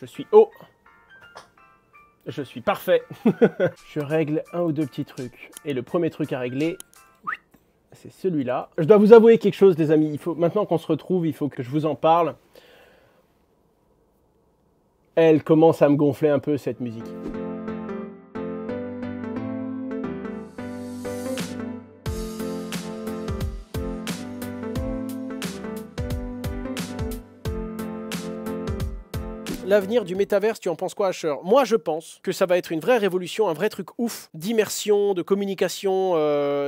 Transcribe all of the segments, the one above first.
Je suis haut. Je suis parfait. Je règle un ou deux petits trucs. Et le premier truc à régler, c'est celui-là. Je dois vous avouer quelque chose, les amis. Maintenant qu'on se retrouve, il faut que je vous en parle. Elle commence à me gonfler un peu, cette musique. L'avenir du métaverse, tu en penses quoi, Asher? Moi, je pense que ça va être une vraie révolution, un vrai truc ouf d'immersion, de communication,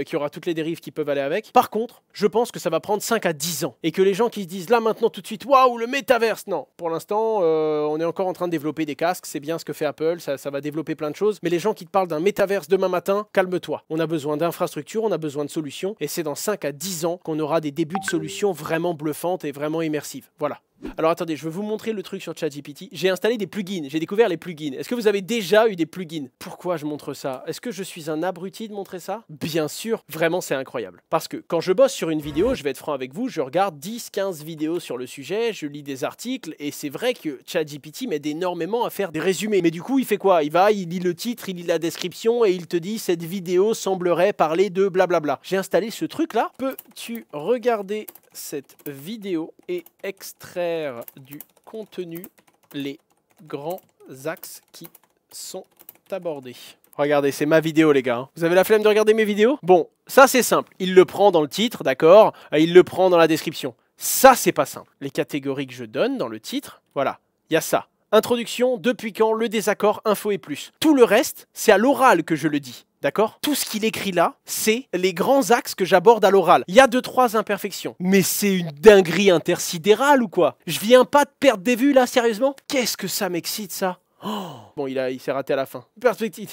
qui aura toutes les dérives qui peuvent aller avec. Par contre, je pense que ça va prendre 5 à 10 ans. Et que les gens qui se disent là, maintenant, tout de suite, waouh, le métaverse, non. Pour l'instant, on est encore en train de développer des casques, c'est bien ce que fait Apple, ça va développer plein de choses. Mais les gens qui te parlent d'un métaverse demain matin, calme-toi. On a besoin d'infrastructures, on a besoin de solutions. Et c'est dans 5 à 10 ans qu'on aura des débuts de solutions vraiment bluffantes et vraiment immersives. Voilà. Alors attendez, je vais vous montrer le truc sur ChatGPT. J'ai installé des plugins, j'ai découvert les plugins. Est-ce que vous avez déjà eu des plugins? Pourquoi je montre ça? Est-ce que je suis un abruti de montrer ça? Bien sûr, vraiment c'est incroyable. Parce que quand je bosse sur une vidéo, je vais être franc avec vous, je regarde 10-15 vidéos sur le sujet, je lis des articles, et c'est vrai que ChatGPT m'aide énormément à faire des résumés. Mais du coup, il fait quoi? Il lit le titre, il lit la description, et il te dit cette vidéo semblerait parler de blablabla. J'ai installé ce truc-là. Peux-tu regarder cette vidéo et extraire du contenu les grands axes qui sont abordés? Regardez, c'est ma vidéo les gars. Vous avez la flemme de regarder mes vidéos? Bon, ça c'est simple. Il le prend dans le titre, d'accord? Il le prend dans la description. Ça c'est pas simple. Les catégories que je donne dans le titre, voilà, il y a ça. Introduction, depuis quand, le désaccord, info et plus. Tout le reste, c'est à l'oral que je le dis. D'accord? Tout ce qu'il écrit là, c'est les grands axes que j'aborde à l'oral. Il y a 2-3 imperfections. Mais c'est une dinguerie intersidérale ou quoi? Je viens pas de perdre des vues là, sérieusement? Qu'est-ce que ça m'excite ça? Oh, bon, il s'est raté à la fin. Perspective.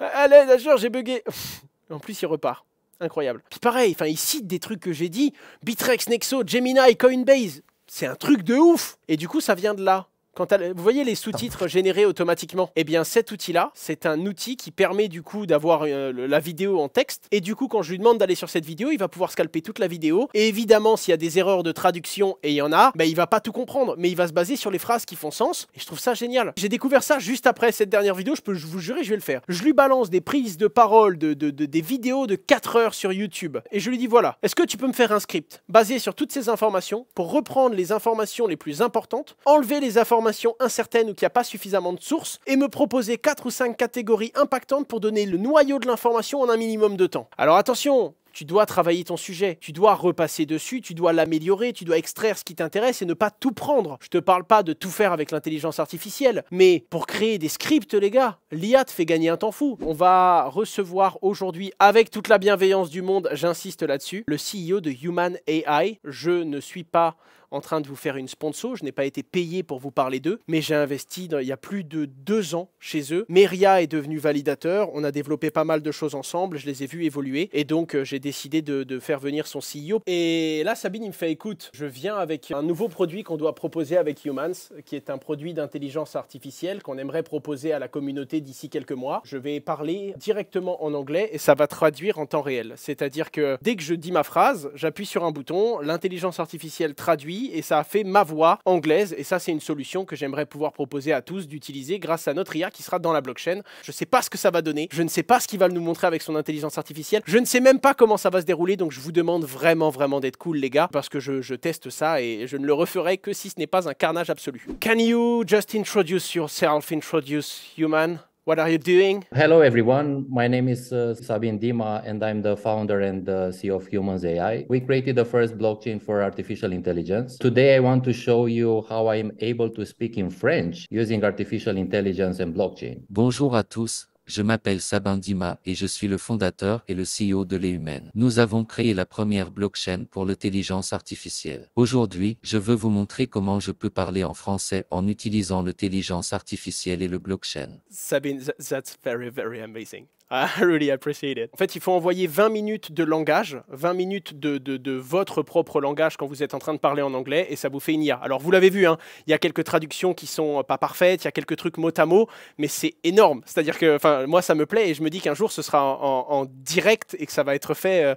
Allez, Asher, j'ai bugué. En plus, il repart. Incroyable. Puis pareil, il cite des trucs que j'ai dit. Bittrex, Nexo, Gemini, Coinbase. C'est un truc de ouf. Et du coup, ça vient de là. Vous voyez les sous-titres générés automatiquement? Eh bien cet outil-là, c'est un outil qui permet du coup d'avoir la vidéo en texte. Et du coup, quand je lui demande d'aller sur cette vidéo, il va pouvoir scalper toute la vidéo. Et évidemment, s'il y a des erreurs de traduction, et il y en a, il va pas tout comprendre. Mais il va se baser sur les phrases qui font sens. Et je trouve ça génial. J'ai découvert ça juste après cette dernière vidéo. Je peux vous jurer, je vais le faire. Je lui balance des prises de parole des vidéos de 4 heures sur YouTube. Et je lui dis voilà, est-ce que tu peux me faire un script basé sur toutes ces informations pour reprendre les informations les plus importantes, enlever les informations incertaines ou qu'il n'y a pas suffisamment de sources, et me proposer 4 ou 5 catégories impactantes pour donner le noyau de l'information en un minimum de temps. Alors attention, tu dois travailler ton sujet, tu dois repasser dessus, tu dois l'améliorer, tu dois extraire ce qui t'intéresse et ne pas tout prendre. Je te parle pas de tout faire avec l'intelligence artificielle, mais pour créer des scripts, les gars, l'IA te fait gagner un temps fou. On va recevoir aujourd'hui, avec toute la bienveillance du monde, j'insiste là-dessus, le CEO de Human AI. Je ne suis pas en train de vous faire une sponsor, je n'ai pas été payé pour vous parler d'eux, mais j'ai investi il y a plus de 2 ans chez eux. Meria est devenu validateur, on a développé pas mal de choses ensemble, je les ai vus évoluer, et donc j'ai décidé de faire venir son CEO. Et là, Sabine, il me fait, écoute, je viens avec un nouveau produit qu'on doit proposer avec Humans, qui est un produit d'intelligence artificielle qu'on aimerait proposer à la communauté d'ici quelques mois. Je vais parler directement en anglais, et ça va traduire en temps réel. C'est-à-dire que dès que je dis ma phrase, j'appuie sur un bouton, l'intelligence artificielle traduit, et ça a fait ma voix anglaise, et ça c'est une solution que j'aimerais pouvoir proposer à tous d'utiliser grâce à notre IA qui sera dans la blockchain. Je ne sais pas ce que ça va donner, je ne sais pas ce qu'il va nous montrer avec son intelligence artificielle, je ne sais même pas comment ça va se dérouler, donc je vous demande vraiment d'être cool les gars, parce que je teste ça et je ne le referai que si ce n'est pas un carnage absolu. Can you just introduce yourself, introduce Human? What are you doing? Hello, everyone. My name is Sabin Dima, and I'm the founder and the CEO of Humans AI. We created the first blockchain for artificial intelligence. Today, I want to show you how I'm able to speak in French using artificial intelligence and blockchain. Bonjour à tous. Je m'appelle Sabin Dima et je suis le fondateur et le CEO de l'Human. Nous avons créé la première blockchain pour l'intelligence artificielle. Aujourd'hui, je veux vous montrer comment je peux parler en français en utilisant l'intelligence artificielle et le blockchain. Sabine, that's very amazing. I really appreciate it. En fait, il faut envoyer 20 minutes de langage, 20 minutes de votre propre langage quand vous êtes en train de parler en anglais, et ça vous fait une IA. Alors, vous l'avez vu, hein, il y a quelques traductions qui sont pas parfaites, il y a quelques trucs mot à mot, mais c'est énorme. C'est-à-dire que, moi, ça me plaît, et je me dis qu'un jour, ce sera en direct, et que ça va être fait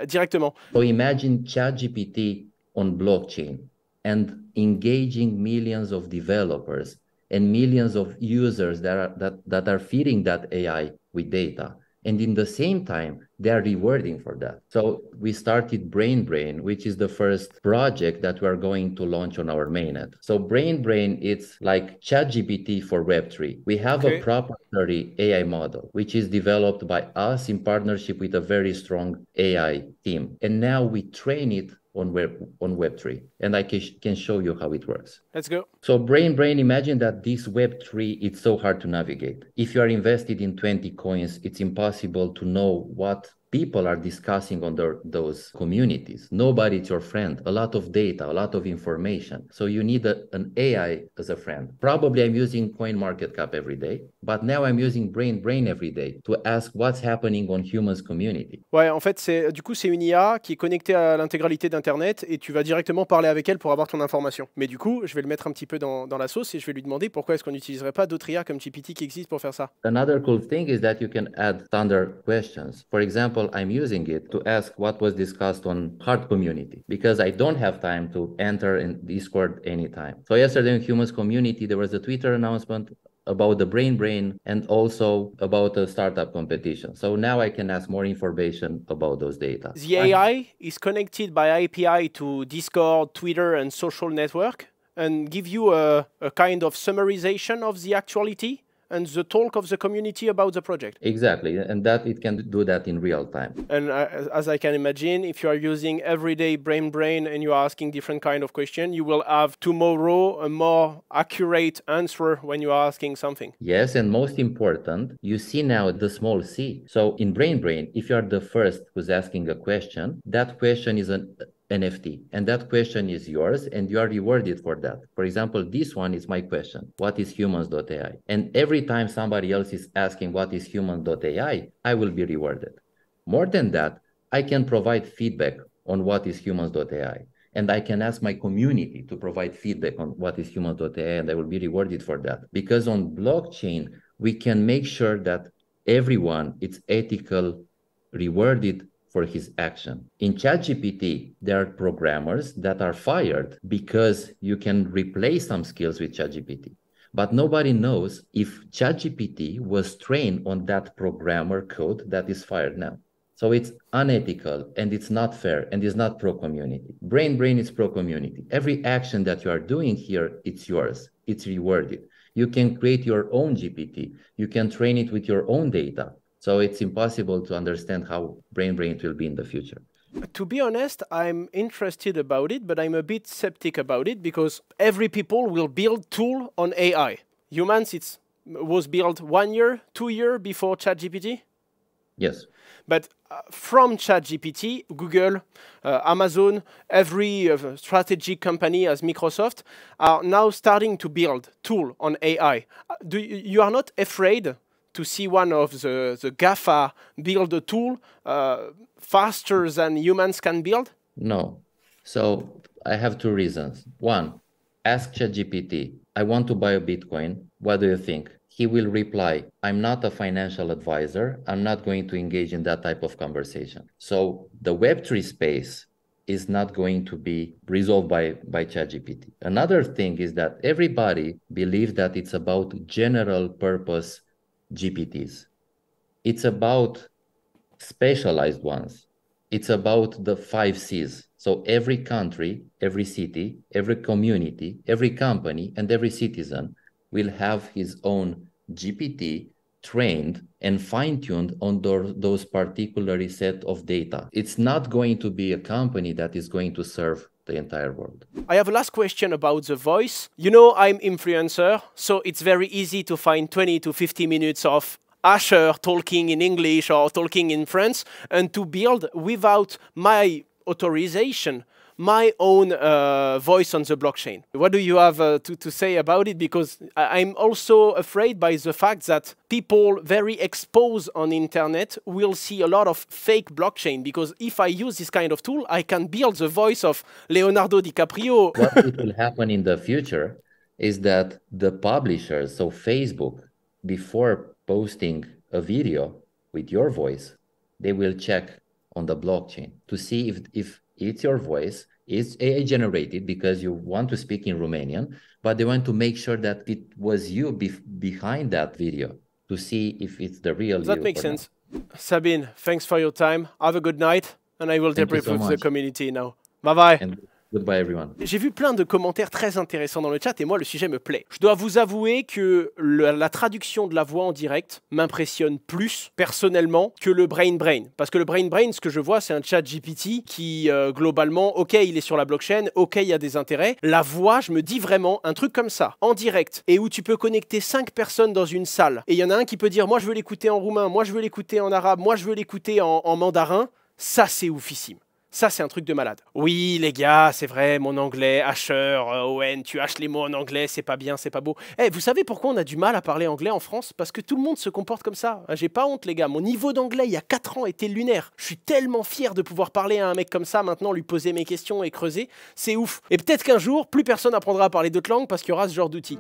directement. So imagine ChatGPT on blockchain. and engaging millions of developers and millions of users that are feeding that AI with data. And in the same time, they are rewarding for that. So we started BrainBrain, which is the first project that we're going to launch on our mainnet. So BrainBrain, it's like ChatGPT for Web3. We have a proprietary AI model, which is developed by us in partnership with a very strong AI team. And now we train it on Web3, and I can show you how it works. Let's go. So BrainBrain, imagine that this Web3, it's so hard to navigate. If you are invested in 20 coins, it's impossible to know what people are discussing on those communities. Nobody's your friend, a lot of data, a lot of information. So you need an AI as a friend. Probably I'm using CoinMarketCap every day, but now I'm using BrainBrain every day to ask what's happening on humans community. Ouais, en fait, c'est une IA qui est connectée à l'intégralité d'Internet et tu vas directement parler avec elle pour avoir ton information. Mais du coup, je vais le mettre un petit peu dans la sauce et je vais lui demander pourquoi est-ce qu'on n'utiliserait pas d'autres IA comme GPT qui existent pour faire ça. Another cool thing is that you can add standard questions. For example, I'm using it to ask what was discussed on Heart community because I don't have time to enter in Discord anytime. So yesterday in Humans community, there was a Twitter announcement about the BrainBrain and also about a startup competition. So now I can ask more information about those data. The AI is connected by API to Discord, Twitter, and social network and give you a kind of summarization of the actuality and the talk of the community about the project. Exactly, and that it can do that in real time. And as I can imagine, if you are using everyday BrainBrain and you are asking different kind of question, you will have tomorrow a more accurate answer when you are asking something. Yes, and most important, you see now the small c. So in BrainBrain, if you are the first who's asking a question, that question is an NFT, and that question is yours, and you are rewarded for that. For example, this one is my question, what is humans.ai? And every time somebody else is asking what is humans.ai, I will be rewarded. More than that, I can provide feedback on what is humans.ai. And I can ask my community to provide feedback on what is humans.ai, and I will be rewarded for that. Because on blockchain, we can make sure that everyone is ethical, rewarded for his action. In ChatGPT, there are programmers that are fired because you can replace some skills with ChatGPT. But nobody knows if ChatGPT was trained on that programmer code that is fired now. So it's unethical and it's not fair and it's not pro-community. BrainBrain is pro-community. Every action that you are doing here, it's yours. It's rewarded. You can create your own GPT. You can train it with your own data. So it's impossible to understand how BrainBrain will be in the future. To be honest, I'm interested about it, but I'm a bit skeptic about it because every people will build tool on AI. Humans, was built 1 year, 2 years before ChatGPT? Yes. But from ChatGPT, Google, Amazon, every strategic company as Microsoft are now starting to build tool on AI. You are not afraid to see one of the GAFA build a tool faster than humans can build? No. So I have two reasons. One, ask ChatGPT, I want to buy a Bitcoin. What do you think? He will reply, I'm not a financial advisor. I'm not going to engage in that type of conversation. So the Web3 space is not going to be resolved by ChatGPT. Another thing is that everybody believes that it's about general purpose GPTs. It's about specialized ones. It's about the 5 Cs. So every country, every city, every community, every company, and every citizen will have his own GPT trained and fine-tuned on those particular set of data. It's not going to be a company that is going to serve the entire world. I have a last question about the voice. You know, I'm influencer, so it's very easy to find 20 to 50 minutes of Asher talking in English or talking in French and to build without my authorization my own voice on the blockchain. What do you have to say about it? Because I'm also afraid by the fact that people very exposed on internet will see a lot of fake blockchain, because if I use this kind of tool, I can build the voice of Leonardo DiCaprio. What it will happen in the future is that the publishers, so Facebook, before posting a video with your voice, they will check on the blockchain to see if it's your voice It's AI generated because you want to speak in Romanian, but they want to make sure that it was you behind that video to see if it's the real That you makes or not. sense. Sabine, thanks for your time. Have a good night. And I will Thank you debrief so with the much. community now. Bye bye. And goodbye, everyone. J'ai vu plein de commentaires très intéressants dans le chat et moi le sujet me plaît. Je dois vous avouer que la traduction de la voix en direct m'impressionne plus personnellement que le brain. Parce que le brain, ce que je vois, c'est un chat GPT qui globalement, ok, il est sur la blockchain, ok, il y a des intérêts. La voix, je me dis vraiment un truc comme ça, en direct, et où tu peux connecter 5 personnes dans une salle. Et il y en a un qui peut dire, moi je veux l'écouter en roumain, moi je veux l'écouter en arabe, moi je veux l'écouter en mandarin. Ça, c'est oufissime. Ça, c'est un truc de malade. Oui, les gars, c'est vrai, mon anglais, Asher, Owen, tu haches les mots en anglais, c'est pas bien, c'est pas beau. Eh, vous savez pourquoi on a du mal à parler anglais en France? Parce que tout le monde se comporte comme ça. J'ai pas honte, les gars. Mon niveau d'anglais, il y a 4 ans, était lunaire. Je suis tellement fier de pouvoir parler à un mec comme ça, maintenant, lui poser mes questions et creuser. C'est ouf. Et peut-être qu'un jour, plus personne apprendra à parler d'autres langues parce qu'il y aura ce genre d'outils.